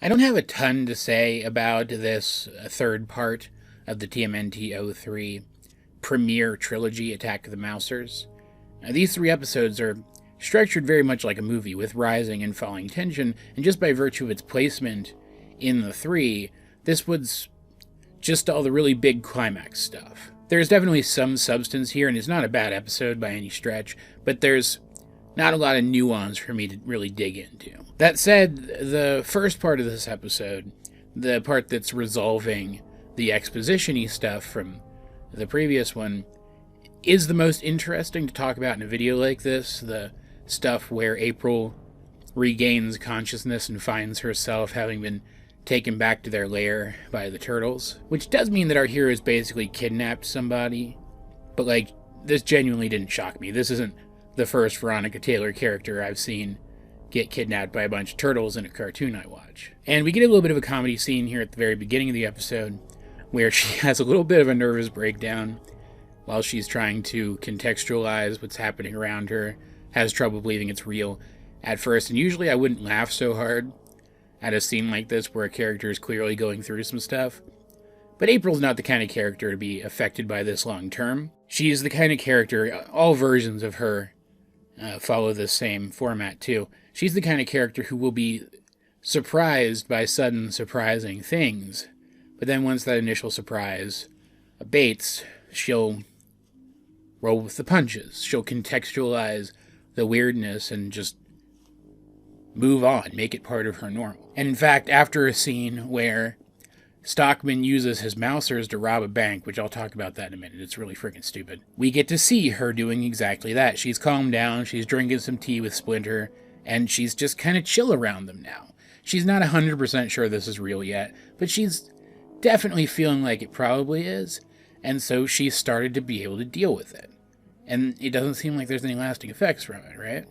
I don't have a ton to say about this third part of the TMNT 03 premiere trilogy, Attack of the Mousers. These 3 episodes are structured very much like a movie, with rising and falling tension, and just by virtue of its placement in the 3, this was just all the really big climax stuff. There's definitely some substance here, and it's not a bad episode by any stretch, but there's not a lot of nuance for me to really dig into. That said, the first part of this episode, the part that's resolving the exposition-y stuff from the previous one, is the most interesting to talk about in a video like this. The stuff where April regains consciousness and finds herself having been taken back to their lair by the turtles. Which does mean that our heroes basically kidnapped somebody. But, this genuinely didn't shock me. This isn't the first Veronica Taylor character I've seen get kidnapped by a bunch of turtles in a cartoon I watch. And we get a little bit of a comedy scene here at the very beginning of the episode, where she has a little bit of a nervous breakdown while she's trying to contextualize what's happening around her, has trouble believing it's real at first. And usually I wouldn't laugh so hard at a scene like this where a character is clearly going through some stuff. But April's not the kind of character to be affected by this long term. She's the kind of character, all versions of her follow the same format too. She's the kind of character who will be surprised by sudden surprising things, but then once that initial surprise abates, she'll roll with the punches. She'll contextualize the weirdness and just move on, make it part of her normal. And in fact, after a scene where Stockman uses his mousers to rob a bank, which I'll talk about that in a minute, it's really freaking stupid, we get to see her doing exactly that. She's calmed down, she's drinking some tea with Splinter, and she's just kind of chill around them now. She's not 100% sure this is real yet, but she's definitely feeling like it probably is, and so she's started to be able to deal with it. And it doesn't seem like there's any lasting effects from it, right?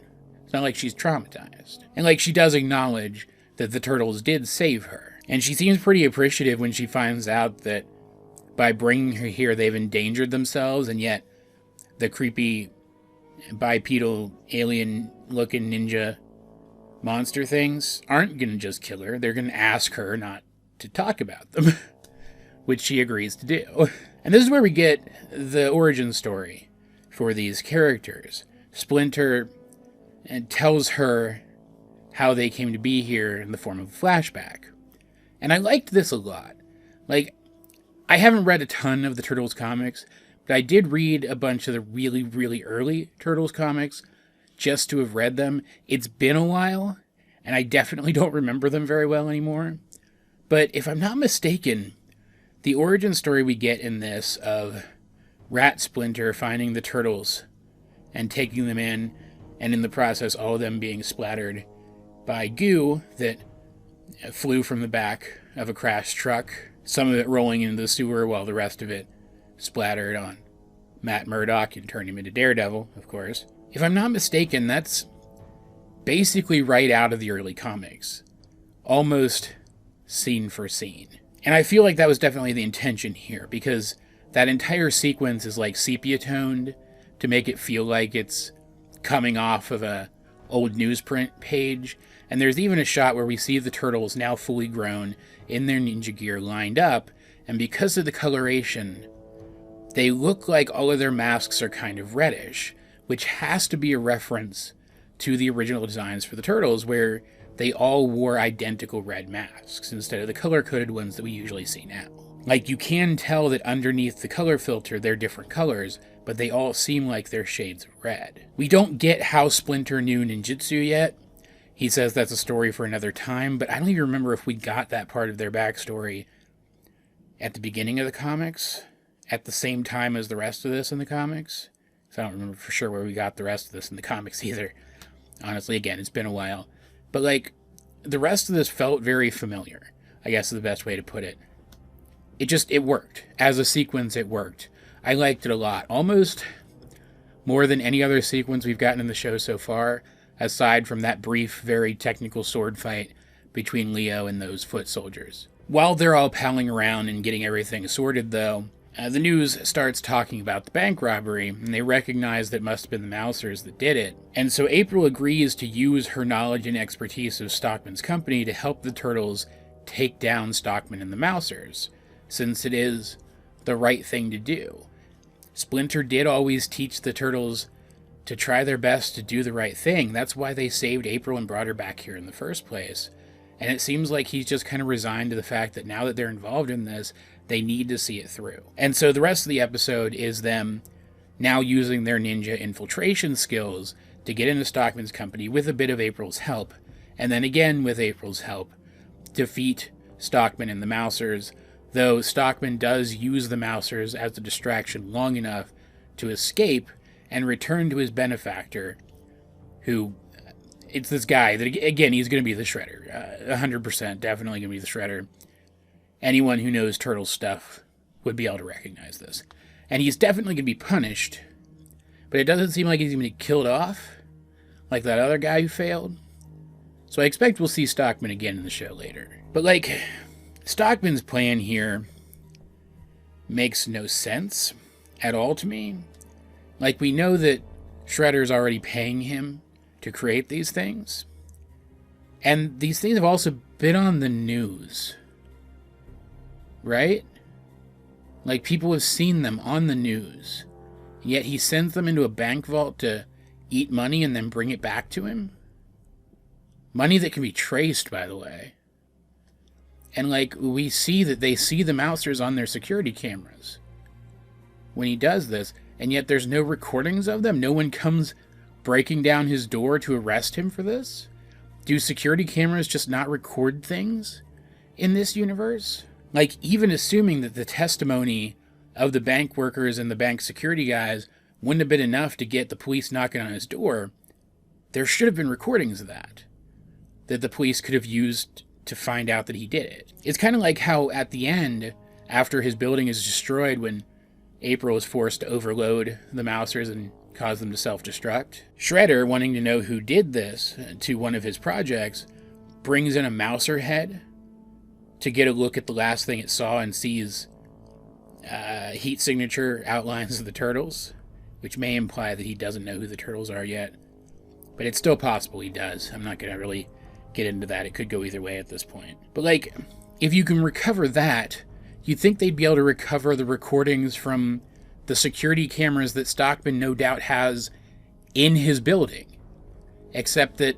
It's not like she's traumatized. And she does acknowledge that the turtles did save her. And she seems pretty appreciative when she finds out that by bringing her here, they've endangered themselves, and yet the creepy bipedal alien-looking ninja monster things aren't going to just kill her. They're going to ask her not to talk about them, which she agrees to do. And this is where we get the origin story for these characters. Splinter tells her how they came to be here in the form of a flashback. And I liked this a lot. I haven't read a ton of the Turtles comics, but I did read a bunch of the really, really early Turtles comics just to have read them. It's been a while, and I definitely don't remember them very well anymore. But if I'm not mistaken, the origin story we get in this of Rat Splinter finding the turtles and taking them in, and in the process all of them being splattered by goo that flew from the back of a crashed truck, some of it rolling into the sewer while the rest of it splattered on Matt Murdock and turned him into Daredevil, of course. If I'm not mistaken, that's basically right out of the early comics. Almost scene for scene. And I feel like that was definitely the intention here, because that entire sequence is sepia-toned to make it feel like it's coming off of a old newsprint page. And there's even a shot where we see the turtles now fully grown in their ninja gear lined up, and because of the coloration, they look like all of their masks are kind of reddish, which has to be a reference to the original designs for the turtles, where they all wore identical red masks instead of the color-coded ones that we usually see now. You can tell that underneath the color filter they're different colors, but they all seem like they're shades of red. We don't get how Splinter knew ninjutsu yet. He says that's a story for another time, but I don't even remember if we got that part of their backstory at the beginning of the comics, at the same time as the rest of this in the comics. So I don't remember for sure where we got the rest of this in the comics either. Honestly, again, it's been a while. But the rest of this felt very familiar, I guess is the best way to put it. It worked. As a sequence, it worked. I liked it a lot. Almost more than any other sequence we've gotten in the show so far, aside from that brief, very technical sword fight between Leo and those foot soldiers. While they're all palling around and getting everything sorted, though, The news starts talking about the bank robbery, and they recognize that it must have been the Mousers that did it. And so April agrees to use her knowledge and expertise of Stockman's company to help the Turtles take down Stockman and the Mousers, since it is the right thing to do. Splinter did always teach the Turtles to try their best to do the right thing. That's why they saved April and brought her back here in the first place. And it seems like he's just kind of resigned to the fact that now that they're involved in this, they need to see it through. And so the rest of the episode is them now using their ninja infiltration skills to get into Stockman's company with a bit of April's help. And then again, with April's help, defeat Stockman and the Mousers, though Stockman does use the Mousers as a distraction long enough to escape and return to his benefactor, who, it's this guy that, again, he's going to be the Shredder. 100% definitely going to be the Shredder. Anyone who knows Turtle stuff would be able to recognize this. And he's definitely going to be punished, but it doesn't seem like he's going to be killed off, like that other guy who failed. So I expect we'll see Stockman again in the show later. But, like, Stockman's plan here makes no sense at all to me. Like, we know that Shredder's already paying him to create these things. And these things have also been on the news. Right? Like, people have seen them on the news. Yet he sends them into a bank vault to eat money and then bring it back to him? Money that can be traced, by the way. And, like, we see that they see the Mousers on their security cameras when he does this, and yet there's no recordings of them? No one comes breaking down his door to arrest him for this? Do security cameras just not record things in this universe? Like, even assuming that the testimony of the bank workers and the bank security guys wouldn't have been enough to get the police knocking on his door, there should have been recordings of that the police could have used to find out that he did it. It's kind of like how at the end, after his building is destroyed, when April is forced to overload the Mousers and cause them to self-destruct, Shredder, wanting to know who did this to one of his projects, brings in a Mouser head to get a look at the last thing it saw and sees heat signature outlines of the Turtles, which may imply that he doesn't know who the Turtles are yet. But it's still possible he does. I'm not going to really get into that. It could go either way at this point. But, like, if you can recover that, you'd think they'd be able to recover the recordings from the security cameras that Stockman no doubt has in his building. Except that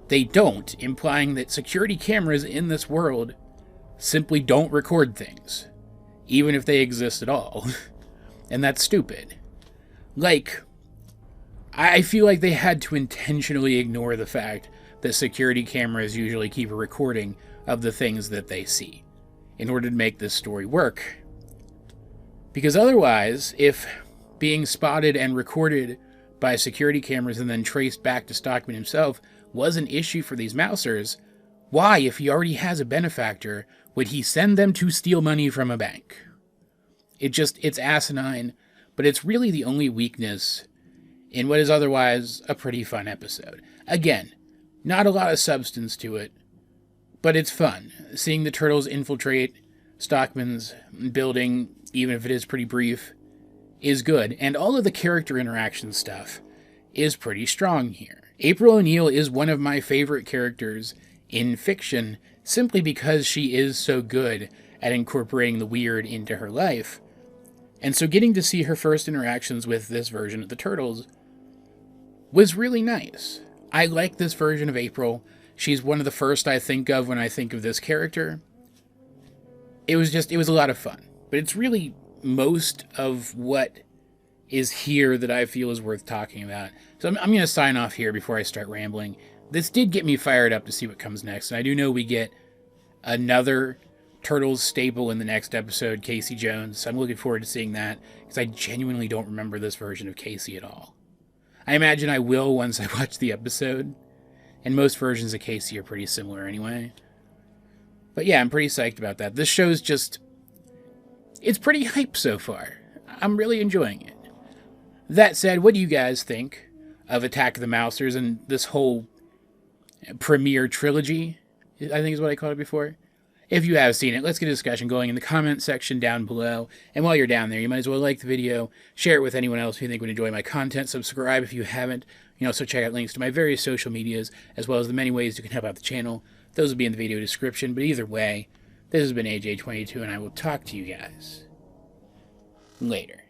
they don't, implying that security cameras in this world simply don't record things, even if they exist at all. And that's stupid. Like, I feel like they had to intentionally ignore the fact that security cameras usually keep a recording of the things that they see in order to make this story work. Because otherwise, if being spotted and recorded by security cameras and then traced back to Stockman himself was an issue for these Mousers, why, if he already has a benefactor, would he send them to steal money from a bank? It's asinine, but it's really the only weakness in what is otherwise a pretty fun episode. Again, not a lot of substance to it, but it's fun. Seeing the Turtles infiltrate Stockman's building, even if it is pretty brief, is good. And all of the character interaction stuff is pretty strong here. April O'Neil is one of my favorite characters in fiction, simply because she is so good at incorporating the weird into her life. And so getting to see her first interactions with this version of the Turtles was really nice. I like this version of April. She's one of the first I think of when I think of this character. It was a lot of fun. But it's really most of what is here that I feel is worth talking about. So I'm going to sign off here before I start rambling. This did get me fired up to see what comes next. And I do know we get another Turtles staple in the next episode, Casey Jones. So I'm looking forward to seeing that, because I genuinely don't remember this version of Casey at all. I imagine I will once I watch the episode. And most versions of Casey are pretty similar anyway. But yeah, I'm pretty psyched about that. This show's just... it's pretty hype so far. I'm really enjoying it. That said, what do you guys think of Attack of the Mousers and this whole premiere trilogy, I think is what I called it before? If you have seen it, let's get a discussion going in the comment section down below. And while you're down there, you might as well like the video, share it with anyone else who you think would enjoy my content, subscribe if you haven't. You can also check out links to my various social medias, as well as the many ways you can help out the channel. Those will be in the video description, but either way, this has been AJ22, and I will talk to you guys later.